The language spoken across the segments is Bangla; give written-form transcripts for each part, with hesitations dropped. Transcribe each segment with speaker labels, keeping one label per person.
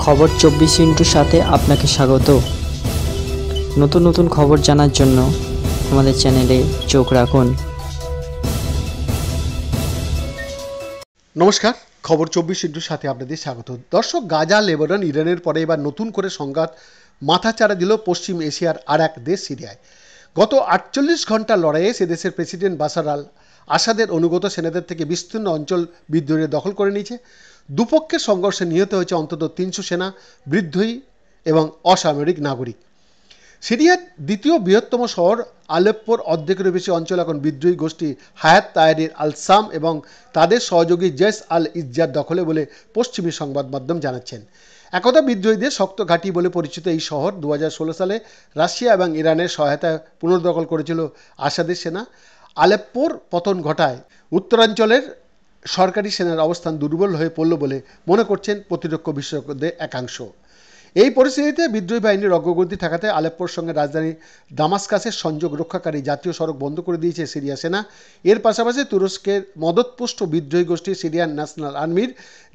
Speaker 1: খবর 24 সাথে আপনাকে স্বাগত। নতুন নতুন খবর জানার জন্য আমাদের চ্যানেলে চোখ রাখুন।
Speaker 2: নমস্কার, খবর 24 সাথে আপনাদের স্বাগত। দর্শক, গাজা, লেবানন, ইরানের পরে এবার নতুন করে সংঘাত মাথাচাড়া দিল পশ্চিম এশিয়ার আর এক দেশ সিরিয়ায়। গত 48 ঘন্টার লড়াইয়ে সে দেশের প্রেসিডেন্ট বাশার আল আসাদের অনুগত সেনাদের থেকে বিস্তীর্ণ অঞ্চল বিদ্রোহীরা দখল করে নিয়েছে। দুপক্ষের সংঘর্ষে নিহত হয়েছে অন্তত 300 সেনা, বিদ্রোহী এবং অসামরিক নাগরিক। সিরিয়ার দ্বিতীয় বৃহত্তম শহর আলেপ্পোর অর্ধেকেরও বেশি অঞ্চল এখন বিদ্রোহী গোষ্ঠী হায়াত তাহরির আল শাম এবং তাদের সহযোগী জেশ আল ইজ্জার দখলে বলে পশ্চিমী সংবাদ মাধ্যম জানাচ্ছেন। একদা বিদ্রোহীদের শক্ত ঘাঁটি বলে পরিচিত এই শহর 2016 সালে রাশিয়া এবং ইরানের সহায়তায় পুনর্দখল করেছিল আসাদের সেনা। আলেপ্পোর পতন ঘটায় উত্তরাঞ্চলের সরকারি সেনার অবস্থান দুর্বল হয়ে পড়ল বলে মনে করছেন প্রতিরক্ষা বিশেষজ্ঞদের একাংশ। এই পরিস্থিতিতে বিদ্রোহী বাহিনীর অগ্রগতি ঠেকাতে আলেপ্পোর সঙ্গে রাজধানী দামাস্কাসের সংযোগ রক্ষাকারী জাতীয় সড়ক বন্ধ করে দিয়েছে সিরিয়া সেনা। এর পাশাপাশি তুরস্কের মদতপুষ্ট বিদ্রোহী গোষ্ঠী সিরিয়ান ন্যাশনাল আর্মির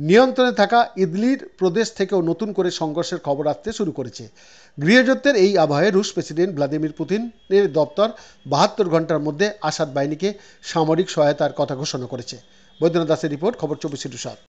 Speaker 2: নিয়ন্ত্রণে থাকা ইদলির প্রদেশ থেকেও নতুন করে সংঘর্ষের খবর আসতে শুরু করেছে। গৃহযুদ্ধের এই আবহে রুশ প্রেসিডেন্ট ভ্লাদিমির পুতিনের দপ্তর 72 ঘন্টার মধ্যে আসাদ বাহিনীকে সামরিক সহায়তার কথা ঘোষণা করেছে। বৈদ্যনাথ দাসের রিপোর্ট, খবর 24/7।